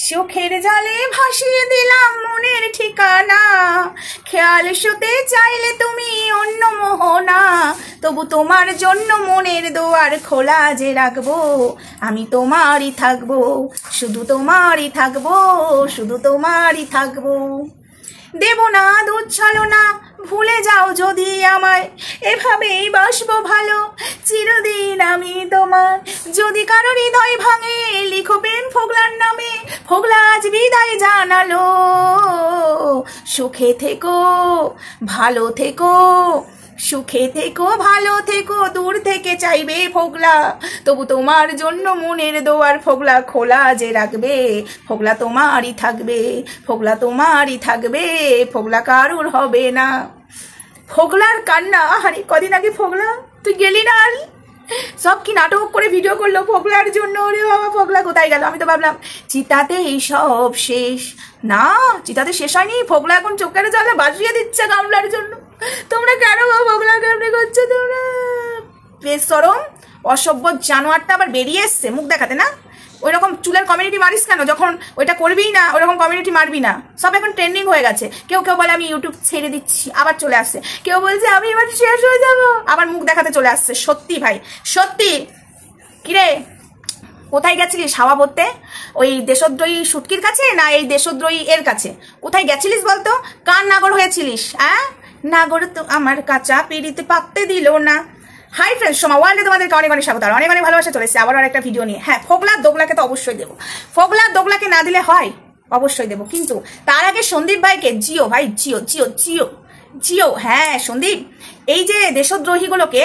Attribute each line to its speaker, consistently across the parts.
Speaker 1: চোখের জলে ভাসিয়ে দিলাম মনের ঠিকানা, খেয়াল শুতে চাইলে তুমি অন্য মোহনা, তবু তোমার জন্য মনের দুয়ার খোলা যে রাখবো, আমি তোমারই থাকবো, শুধু তোমারই থাকবো, শুধু তোমারই থাকবো। দেব না দুধ ছলনা, ভুলে যাও যদি আমায়, এভাবেই বাসবো ভালো চিরদিন আমি তোমার। যদি কারো হৃদয় ভাঙে লিখো প্রেম ফোগলার নামে, ফোগলা আজ বিদায় জানালো। সুখে থেকো ভালো থেকো, সুখে থেকো ভালো থেকো, দূর থেকে চাইবে ফোগলা, তবু তোমার জন্য মনের দোয়ার ফোগলা খোলা যে রাখবে, ফোগলা তোমারই থাকবে, ফোগলা তোমারই থাকবে, ফোগলা কারুর হবে না। ফোগলার কান্না, আরে কদিন আগে ফোগলা তুই গেলি না, আর সব কি নাটক করে ভিডিও করলো ফোগলার জন্য। ওরে বাবা, ফোগলা কোথায় গেল? আমি তো ভাবলাম চিতাতেই সব শেষ, না চিতাতে শেষ হয়নি, ফোগলা এখন চোখের জলে বাজিয়ে দিচ্ছে গামলার জন্য। তোমরা কেন ফোগলা কেমনি করছো তোমরা? বেশরম অসভ্য জানোয়ারটা আবার বেরিয়ে এসছে মুখ দেখাতে, না ওই রকম চুলের কমিউনিটি মারিস কেন? যখন ওইটা করবিই না ওইরকম কমিউনিটি মারবি না। সব এখন ট্রেন্ডিং হয়ে গেছে। কেউ কেউ বলে আমি ইউটিউব ছেড়ে দিচ্ছি, আবার চলে আসছে। কেউ বলছে আমি এবার শেষ হয়ে যাবো, আবার মুখ দেখাতে চলে আসছে। সত্যি ভাই সত্যি। কিরে কোথায় গেছিলিস হাওয়া ভরতে? ওই দেশদ্রোহী শুটকির কাছে না এই দেশদ্রোহী এর কাছে? কোথায় গেছিলিস বলতো? কার নাগর হয়েছিলিস? নাগর তো আমার কাঁচা পিড়িতে পাকতে দিল না। হাই ফ্রেন্ডস, সোমা ওয়ার্ল্ডে তোমাদেরকে অনেক অনেক স্বাগত, অনেক অনেক ভালোবাসা চলেছে আবার একটা ভিডিও নিয়ে। হ্যাঁ, ফোগলার দোগলাকে তো অবশ্যই দেবো, ফোগলার দোগলাকে না দিলে হয়? অবশ্যই দেবো, কিন্তু তার আগে সন্দীপ ভাইকে জিও ভাই, জিও জিও জিও জিও। হ্যাঁ সন্দীপ, এই যে দেশদ্রোহীগুলোকে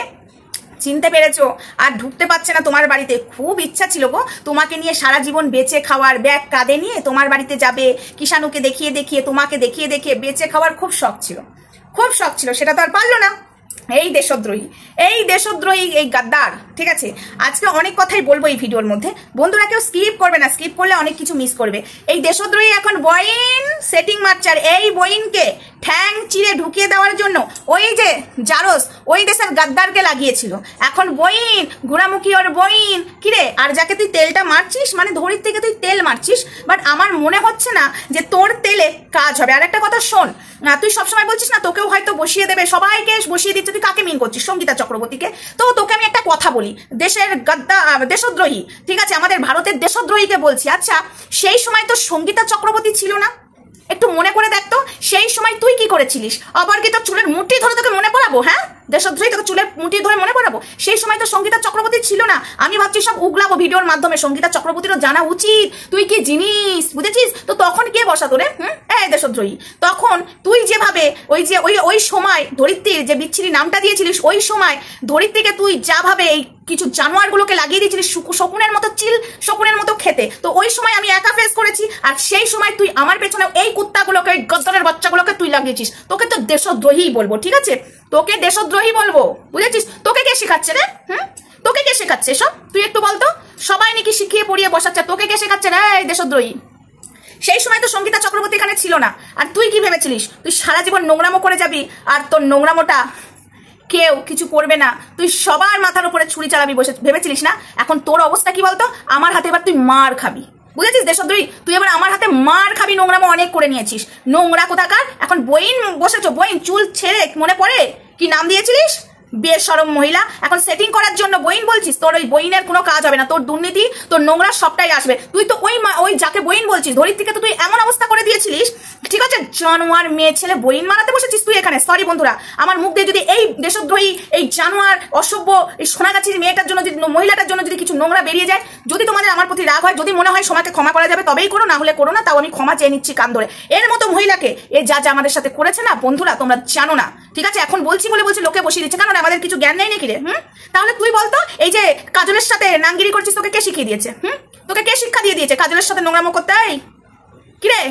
Speaker 1: চিনতে পেরেছো আর ঢুকতে পারছে না তোমার বাড়িতে। খুব ইচ্ছা ছিল গো তোমাকে নিয়ে সারা জীবন বেঁচে খাওয়ার, ব্যাগ কাঁধে নিয়ে তোমার বাড়িতে যাবে, কিষাণুকে দেখিয়ে দেখিয়ে তোমাকে দেখিয়ে দেখিয়ে বেঁচে খাওয়ার খুব শখ ছিল, খুব শখ ছিল। সেটা তো আর পারলো না। এই দেশদ্রোহী, এই দেশদ্রোহী, এই গাদ্দার। ঠিক আছে, আজকে অনেক কথাই বলবো এই ভিডিওর মধ্যে। বন্ধুরা কেউ স্কিপ করবে না, স্কিপ করলে অনেক কিছু মিস করবে। এই দেশদ্রোহী এখন বইন সেটিং মারছে, আর এই বইনকে ঠ্যাং চিরে ঢুকিয়ে দেওয়ার জন্য ওই যে জারস ওই দেশের গাদ্দারকে লাগিয়েছিল। এখন বইন ঘোরামুখী ওর বইন। কিরে, আর যাকে তুই তেলটা মারছিস, মানে ধরির থেকে তুই তেল মারছিস, বাট আমার মনে হচ্ছে না যে তোর তেলে কাজ হবে। আর একটা কথা শোন, তুই সবসময় বলছিস না তোকেও হয়তো বসিয়ে দেবে, সবাইকে বসিয়ে দিচ্ছে। তুই কাকে মিন করছিস? সঙ্গীতা চক্রবর্তীকে। তো তোকে আমি একটা কথা বলি, দেশের দেশদ্রোহী, ঠিক আছে, আমাদের ভারতের দেশদ্রোহীকে বলছি। আচ্ছা, সেই সময় তো সঙ্গীতা চক্রবর্তী ছিল না? একটু মনে করে দেখতো সেই সময় তুই কি করেছিলিস। আবার কি তোর চুলের মুঠি ধরে তোকে মনে পড়াবো? হ্যাঁ, দেশদ্রোহী তোকে চুলের মুঠি ধরে মনে পড়াবো? সেই সময় তো সঙ্গীতা চক্রবর্তী ছিল না। আমি ভাবছি সব উগলাবো ভিডিওর মাধ্যমে, সঙ্গীতা চক্রবর্তীরও জানা উচিত তুই কি জিনিস, বুঝেছিস? তো তখন কে বসাতো রে? এই দেশদ্রোহী, তখন তুই যেভাবে ওই যে ওই সময় ধরিত্রীর যে বিচ্ছিরি নামটা দিয়েছিলিস, ওই সময় ধরিত্রীকে তুই যাভাবে এই কিছু জানোয়ারগুলোকে লাগিয়ে দিয়েছিলিস শকুনের মতো, চিল শকুনের মতো খেতে, তো ওই সময় আমি একা ফেস করেছি। আর সেই সময় তুই আমার পেছনে এই কুত্তাগুলোকে, এই গদ্দারের বাচ্চাগুলোকে তুই লাগিয়েছিস। তোকে তো দেশদ্রোহী বলবো, ঠিক আছে? তোকে দেশদ্রোহী বলবো, বুঝেছিস? তোকে কে শেখাচ্ছে রে? তোকে কে শেখাচ্ছে সব? তুই একটু বলতো। সবাই নাকি শিখিয়ে পড়িয়ে বসাচ্ছে, তোকে কে শেখাচ্ছে রে এই দেশদ্রোহী? সেই সময় তো সঙ্গীতা চক্রবর্তী এখানে ছিল না। আর তুই কি ভেবেছিলিস তুই সারা জীবন নোংরামো করে যাবি, আর তোর নোংরামোটা কেউ কিছু করবে না, তুই সবার মাথার উপরে ছুরি চালাবি বসে ভেবেছিলিস না? এখন তোর অবস্থা কি বলতো? আমার হাতে এবার তুই মার খাবি, বুঝেছিস দেশদ্রোহী? তুই এবার আমার হাতে মার খাবি, নোংরামো অনেক করে নিয়েছিস। নোংরা কোথাকার। এখন বইন বসেছো, বইন চুল ছেড়ে মনে পড়ে কি নাম দিয়েছিলিস? বেশরম মহিলা। এখন সেটিং করার জন্য বইন বলছিস? তোর ওই বইনের কোনো কাজ হবে না, তোর দুর্নীতি, তোর নোংরা সবটাই আসবে। তুই তো ওই যাকে বইন বলছিস ধরিত্রীকে তো তুই এমন অবস্থা করে দিয়েছিলিস, ঠিক আছে? জানোয়ার মেয়ে ছেলে বইন মারাতে বসেছিস তুই এখানে। সরি বন্ধুরা, আমার মুখ দিয়ে যদি এই দেশদ্রোহী, এই জানোয়ার, অসভ্য, এই সোনাগাছির মেয়েটার জন্য, যদি মহিলাটার জন্য যদি কিছু নোংরা বেরিয়ে যায়, যদি তোমাদের আমার প্রতি রাগ হয়, যদি মনে হয় সময়কে ক্ষমা করা যাবে তবেই করো, না হলে করো না। তাও আমি ক্ষমা চেয়ে নিচ্ছি কান ধরে। এর মতো মহিলাকে এ যা যা আমাদের সাথে করেছে না বন্ধুরা, তোমরা জানো না, ঠিক আছে? এখন বলছি বলে বলছি লোকে বসিয়ে দিচ্ছে, কারণ আমাদের কিছু জ্ঞান নেই নাকি রে? তাহলে তুই বলতো, এই যে কাজলের সাথে নাঙ্গিরি করছিস, তোকে কে শিখিয়ে দিয়েছে? তোকে কে শিক্ষা দিয়ে দিয়েছে কাজলের সাথে নোংরামো করতে? কিরে,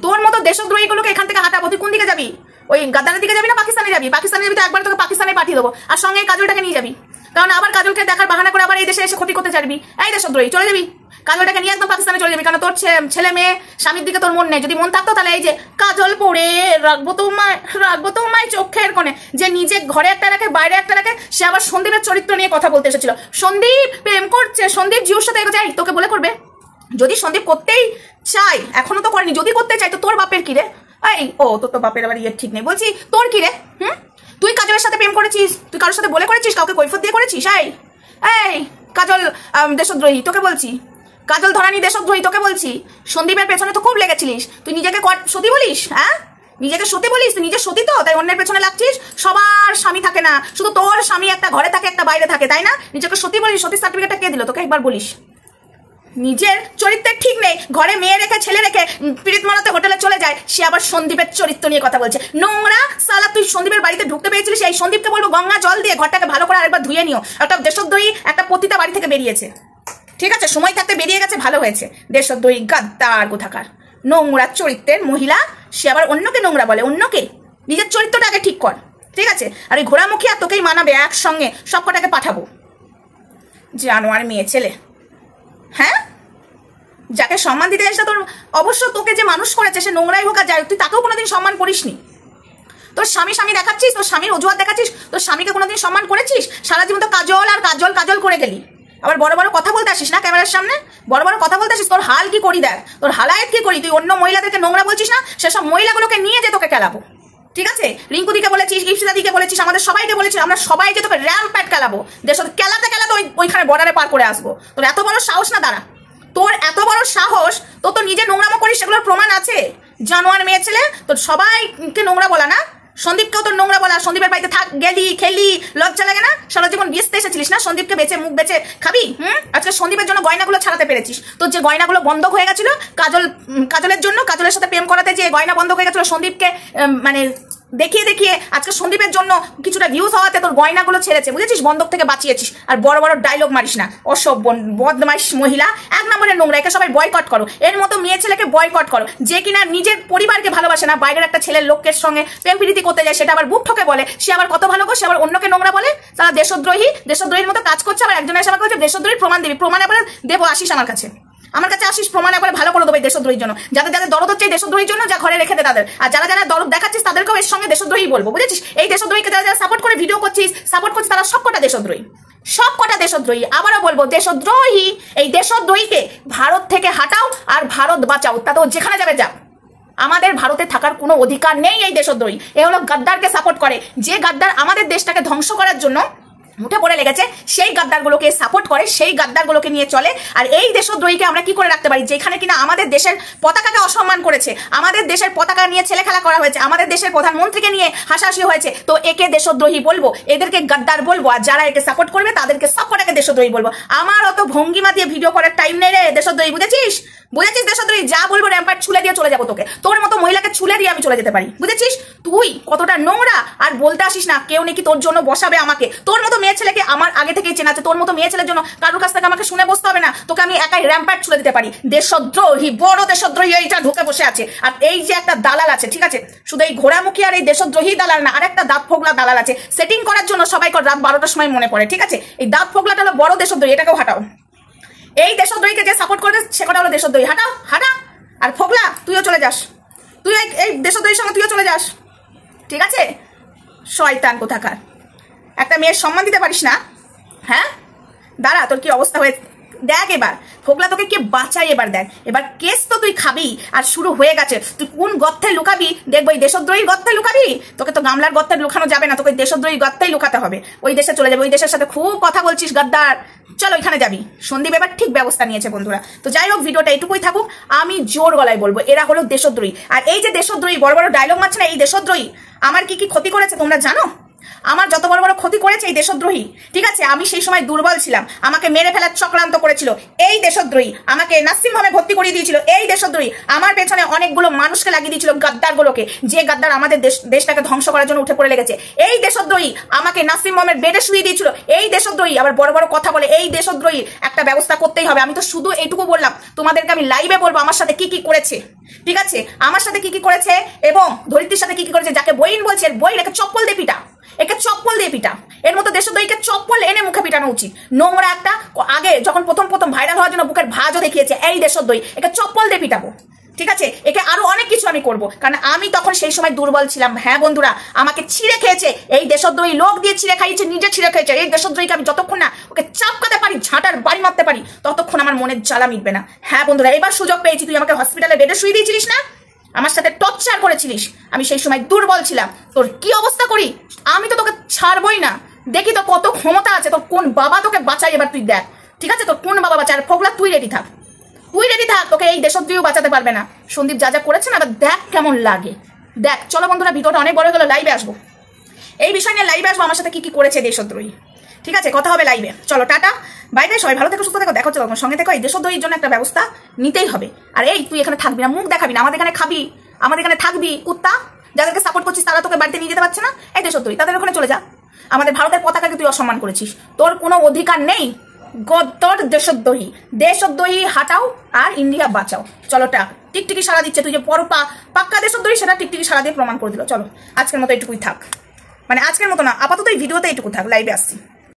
Speaker 1: তোর মতো দেশদ্রোহীগুলোকে এখান থেকে হাঁটাবো। তুই কোন দিকে যাবি? ওই গাদ্দারের দিকে যাবি না পাকিস্তানে যাবি? পাকিস্তানে যাবি তো একবার তোকে পাকিস্তানে পাঠিয়ে দেবো, আর সঙ্গে কাজলটাকে নিয়ে যাবি, কারণ আবার কাজলকে দেখার বাহানা করে আবার এই দেশে এসে ক্ষতি করতে চাইবি। এই দেশদ্রোহী, চলে যাবি, কাজলটাকে নিয়ে একদম পাকিস্তানে চলে যাবি, কারণ তোর ছেলে মেয়ে স্বামীর দিকে তোর মন নেই। যদি মন থাকতো তাহলে এই যে কাজল পরে রাখবো তোমায় চোখের কোণে, যে নিজে ঘরে একটা রাখে বাইরে একটা রাখে, সে আবার সন্দীপের চরিত্র নিয়ে কথা বলতে এসেছিল। সন্দীপ প্রেম করছে, সন্দীপ জিউর সাথে এগোচ্ছে। তোকে বলে করবে? যদি সন্দীপ করতেই চাই, এখনো তো করেনি, যদি করতে চাই তো তোর বাপের কি রে? এই ও তো বাপের আবার ইয়ে ঠিক নেই, বলছি তোর কি রে? তুই কাজলের সাথে প্রেম করেছিস, তুই কারোর সাথে বলে করেছিস, কাউকে কৈফত দিয়ে করেছিস? এই কাজল দেশদ্রোহী তোকে বলছি, কাজল ধরানি দেশদ্রোহী তোকে বলছি। সন্দীপের পেছনে তো খুব লেগেছিলিস, তুই নিজেকে সতী বলিস? হ্যাঁ, নিজেকে সতী বলিস? তুই নিজে সতী তো, তাই অন্যের পেছনে লাগছিস। সবার স্বামী থাকে না, শুধু তোর স্বামী একটা ঘরে থাকে একটা বাইরে থাকে, তাই না? নিজেকে সতী বলিস, সতী সার্টিফিকেটটা কে দিল তোকে একবার বলিস? নিজের চরিত্রের ঠিক নেই, ঘরে মেয়ে রেখে ছেলে রেখে পিরিত মারাতে হোটেলে চলে যায়, সে আবার সন্দীপের চরিত্র নিয়ে কথা বলছে। নোংরা সালা, তুই সন্দীপের বাড়িতে ঢুকতে পেরেছিলিস, এই সন্দীপকে বলবো গঙ্গা জল দিয়ে ঘরটাকে ভালো করে আরেকবার ধুয়ে নিও। একটা দেশদ্রোহী একটা পতিতা বাড়ি থেকে বেরিয়েছে, ঠিক আছে, সময় থাকতে বেরিয়ে গেছে, ভালো হয়েছে। দেশদ্রোহী গাদ্দার কোথাকার, নোংরা চরিত্রের মহিলা, সে আবার অন্যকে নোংরা বলে। অন্যকে, নিজের চরিত্রটা আগে ঠিক কর, ঠিক আছে? আর ওই ঘোড়ামুখী আর তোকেই মানাবে, একসঙ্গে সব কটাকে পাঠাবো। জানোয়ার মেয়ে ছেলে, হ্যাঁ, যাকে সম্মান দিতে যাস না, তোর অবশ্য তোকে যে মানুষ করেছে সে নোংরাই হোক আর যাই হোক, তুই তাকেও কোনোদিন সম্মান করিসনি। তোর স্বামী দেখাচ্ছিস, তোর স্বামীর অজুহাত দেখাচ্ছিস, তোর স্বামীকে কোনোদিন সম্মান করেছিস? সারা জীবন তো কাজল আর কাজল কাজল করে গেলি। আবার বড় বড় কথা বলতে আসিস না ক্যামেরার সামনে, বড় বড় কথা বলতে আসিস। তোর হাল কি করি দেখ, তোর হালায়েত কি করি। তুই অন্য মহিলাদেরকে নোংরা বলছিস না, সেসব মহিলাগুলোকে নিয়ে যে তোকে খেলাবো, ঠিক আছে? রিঙ্কুদিকে বলেছিস, ইপসিতাদিকে বলেছিস, আমাদের সবাইকে বলেছিস, আমরা সবাই যে তোকে র্যাম্প প্যাট খেলাবো, দেশ খেলাতে খেলাতে ওইখানে বর্ডারে পার করে আসবো। তোর এত বড় সাহস না? দাঁড়া, তোর এত বড় সাহস, তো নিজে নোংরামো করিস, সেগুলোর প্রমাণ আছে। জানোয়ার মেয়ে ছেলে, তোর সবাইকে নোংরা বলা না? সন্দীপকেও তোর নোংরা বলা। সন্দীপের বাড়িতে থাক, গেলি, খেলি, লজ্জা লাগে না? সারা জীবন বেচতে এসেছিলিস না, সন্দীপকে বেচে মুখ বেচে খাবি। আজকে সন্দীপের জন্য গয়নাগুলো ছাড়াতে পেরেছিস। তোর যে গয়নাগুলো বন্ধ হয়ে গেছিল কাজলের জন্য, কাজলের সাথে প্রেম করাতে যে গয়না বন্ধ হয়ে গেছিল, সন্দীপকে মানে দেখিয়ে দেখিয়ে আজকে সন্দীপের জন্য কিছুটা ভিউজ হওয়াতে তোর গয়নাগুলো ছেড়েছে, বুঝেছিস? বন্ধক থেকে বাঁচিয়েছিস। আর বড় বড় ডায়লগ মারিস না, অসভ্য বদমাইশ মহিলা, এক নম্বরের নোংরা। একে সবাই বয়কট করো, এর মতো মেয়ে ছেলেকে বয়কট করো, যে কিনা নিজের পরিবারকে ভালোবাসে না, বাইরের একটা ছেলের লোকের সঙ্গে প্রেম প্রীতি করতে যায়, সেটা আবার বুক ঠকে বলে সে আবার কত ভালো গো, সে আবার অন্যকে নোংরা বলে। তারা দেশদ্রোহীর মতো কাজ করছে। আবার একজনের এসে আমাকে বলছে দেশদ্রোহীর প্রমাণ দিবি। প্রমাণ আবার দেবো, আসিস আমার কাছে আসিস, প্রমাণ একবার ভালো করে দেবো দেশদ্রোহীর জন্য। যাদের যাদের দরদ হচ্ছে দেশদ্রোহীর জন্য, যা ঘরে রেখে দে তাদের। আর যারা যারা দরদ দেখাচ্ছিস তাদেরকেও এর সঙ্গে দেশদ্রোহী বলবো, বুঝেছিস? এই দেশদ্রোহীকে যারা যারা সাপোর্ট করে ভিডিও করছিস, সাপোর্ট করছিস, তারা সবকটা দেশদ্রোহী, সবকটা দেশদ্রোহী। আবারও বলবো, দেশদ্রোহী। এই দেশদ্রোহীকে ভারত থেকে হাঁটাও আর ভারত বাঁচাও, তা তো যেখানে যাবে যাও। আমাদের ভারতে থাকার কোনো অধিকার নেই এই দেশদ্রোহী। এ হলো গাদ্দারকে সাপোর্ট করে, যে গাদ্দার আমাদের দেশটাকে ধ্বংস করার জন্য মুঠে পড়ে লেগেছে, সেই গাদ্দারগুলোকে সাপোর্ট করে, সেই গাদ্দারগুলোকে নিয়ে চলে। আর এই দেশদ্রোহীকে আমরা কি করে রাখতে পারি, যেখানে কিনা আমাদের দেশের পতাকাকে অসম্মান করেছে, আমাদের দেশের পতাকা নিয়ে ছেলে খেলা করা হয়েছে, আমাদের দেশের প্রধানমন্ত্রীকে নিয়ে হাসাহাসি হয়েছে। তো একে দেশদ্রোহী বলবো, এদেরকে গাদ্দার বলবো, আর যারা একে সাপোর্ট করবে তাদেরকে সবকটাকে দেশদ্রোহী বলবো। আমার অত ভঙ্গিমা দিয়ে ভিডিও করার টাইম নেই রে দেশদ্রোহী, বুঝেছিস? দেশদ্রোহী, যা বলবো র্যাম্পার ছুলে দিয়ে চলে যাবো তোকে। তোর মতো মহিলাকে ছুলে দিয়ে আমি চলে যেতে পারি, বুঝেছিস? তুই কতটা নোংরা, আর বলতে আসিস না কেউ নাকি তোর জন্য বসাবে আমাকে। তোর মতো মেয়ে ছেলেকে আমার আগে থেকেই চেনা আছে, তোর মতো মেয়ে ছেলের জন্য কারোর কাছ থেকে আমাকে শুনে বসতে হবে না, তোকে আমি একাই র্যাম্পার ছুলে দিতে পারি। দেশদ্রোহী, বড় দেশদ্রোহী এইটা ঢুকে বসে আছে। আর এই যে একটা দালাল আছে, ঠিক আছে, শুধু এই ঘোড়ামুখী আর এই দেশদ্রোহী দালাল না, আর একটা দাঁত ফোগলা দালাল আছে, সেটিং করার জন্য সবাই রাত 12টার সময় মনে পড়ে, ঠিক আছে? এই দাঁত ফোগলাটা হলো বড় দেশদ্রোহী, এটাকেও হাঁটাও। এই দেশদ্রোহীকে যে সাপোর্ট করবে সে কটা হলো দেশদ্রোহী, হাঁটা। আর ফোগলা, তুইও চলে যাস, তুই এই দেশদ্রোহীর সঙ্গে তুইও চলে যাস, ঠিক আছে? শয়তান কোথাকার, একটা মেয়ের সম্মান দিতে পারিস না, হ্যাঁ? দাঁড়া, তোর কি অবস্থা হয়ে দেখ এবার। ফোগলা তোকে কে বাঁচাই এবার দেখ, এবার কেস তো তুই খাবি। আর শুরু হয়ে গেছে, তুই কোন গর্তে লুকাবি দেখবো, এই দেশদ্রোহীর গর্তে লুকাবি। তোকে তো গামলার গর্তে লুকানো যাবে না, তোকে দেশদ্রোহীর গর্তেই লুকাতে হবে। ওই দেশে চলে যাবে, ওই দেশের সাথে খুব কথা বলছিস গাদ্দার, চল ওইখানে যাবি। সন্দীপ এবার ঠিক ব্যবস্থা নিয়েছে বন্ধুরা। তো যাই হোক, ভিডিওটা এইটুকুই থাকুক। আমি জোর গলায় বলবো, এরা হলো দেশদ্রোহী। আর এই যে দেশদ্রোহী বড় বড় ডায়লগ মারছে না, এই দেশদ্রোহী আমার কি কি ক্ষতি করেছে তোমরা জানো? আমার যত বড় বড় ক্ষতি করেছে এই দেশদ্রোহী, ঠিক আছে? আমি সেই সময় দুর্বল ছিলাম, আমাকে মেরে ফেলার চক্রান্ত করেছিল এই দেশদ্রোহী, আমাকে নার্সিং হোমে ভর্তি করিয়ে দিয়েছিল এই দেশদ্রোহী, আমার পেছনে অনেকগুলো মানুষকে লাগিয়ে দিয়েছিল গাদ্দারগুলোকে, যে গাদ্দার আমাদের দেশটাকে ধ্বংস করার জন্য উঠে পড়ে লেগেছে। এই দেশদ্রোহী আমাকে নার্সিং হোমের বেডে শুয়ে দিয়েছিল এই দেশদ্রোহী, আবার বড় বড় কথা বলে। এই দেশদ্রোহী একটা ব্যবস্থা করতেই হবে। আমি তো শুধু এইটুকু বললাম, তোমাদেরকে আমি লাইভে বলবো আমার সাথে কি কি করেছে, ঠিক আছে? আমার সাথে কি কি করেছে এবং ধরিত্রীর সাথে কি কি করেছে। যাকে বইন বলছে, বই রেখে চপ্পল দিয়ে পিটা, একে চপ্পল দিয়ে পিটা। এর মতো দেশদ্রোহীকে চপ্পল এনে মুখে পিটানো উচিত। নোংরা একটা, আগে যখন প্রথম ভাইরাল হওয়ার জন্য বুকের ভাঁজও দেখিয়েছে এই দেশদ্রোহী, একে চপ্পল দিয়ে পিটাবো। ঠিক আছে, একে আরো অনেক কিছু আমি করব, কারণ আমি তখন সেই সময় দুর্বল ছিলাম। হ্যাঁ বন্ধুরা, আমাকে ছিঁড়ে খেয়েছে এই দেশদ্রোহী, লোক দিয়ে ছিঁড়ে খাইয়েছে, নিজে ছিঁড়ে খেয়েছে। এই দেশদ্রোহীকে আমি যতক্ষণ না ওকে চাপকাতে পারি, ঝাঁটার বাড়ি মারতে পারি, ততক্ষণ আমার মনের জ্বালা মিটবে না। হ্যাঁ বন্ধুরা, এবার সুযোগ পেয়েছি। তুই আমাকে হসপিটালে বেডে শুয়ে দিয়েছিলিস না, আমার সাথে টর্চার করেছিলিস, আমি সেই সময় দুর্বল ছিলাম। তোর কি অবস্থা করি আমি, তো তোকে ছাড়বই না। দেখি তো কত ক্ষমতা আছে তোর, কোন বাবা তোকে বাঁচাই এবার তুই দেখ। ঠিক আছে, তোর কোন বাবা বাঁচায়। আর ফোগলা তুই রেডি থাক, তুই রেডি থাক, তোকে এই দেশদ্রোহীও বাঁচাতে পারবে না। সন্দীপ যা যা করেছে না, এবার দেখ কেমন লাগে, দেখ। চলো বন্ধুরা, ভিডিওটা অনেক বড় হয়ে গেল, লাইভে আসবো, এই বিষয় নিয়ে লাইভে আসবো, আমার সাথে কি কি করেছে দেশদ্রোহী। ঠিক আছে, কথা হবে লাইভে। চলো টাটা, বাই বাই, সবাই ভালো থেকো, সুস্থ থেকো, দেখো তোমার সঙ্গে থেকো। এই দেশদ্রোহীর জন্য একটা ব্যবস্থা নিতেই হবে। আর এই তুই এখানে থাকবি না, মুখ দেখাবি না, আমাদের এখানে খাবি, আমাদের এখানে থাকবি। কুত্তা, যাদেরকে সাপোর্ট করছিস তারা তোকে বাড়িতে নিয়ে যেতে পারছে না, এই দেশদ্রোহী, তাদের ওখানে চলে যা। আমাদের ভারতের পতাকাকে তুই অসম্মান করেছিস, তোর কোনো অধিকার নেই। গদ্দর দেশদ্রোহী, দেশদ্রোহী হাটাও আর ইন্ডিয়া বাঁচাও। চলো টিকটিকি সারা দিচ্ছে, তুই যে বড় পাক্কা দেশদ্রোহী সেটা টিকটিকি সারা দিয়ে প্রমাণ করে দিল। চলো আজকের মতো এইটুকুই থাক, মানে আজকের মতো না, আপাতত এই ভিডিওতে এইটুকু থাক, লাইভে আসছি।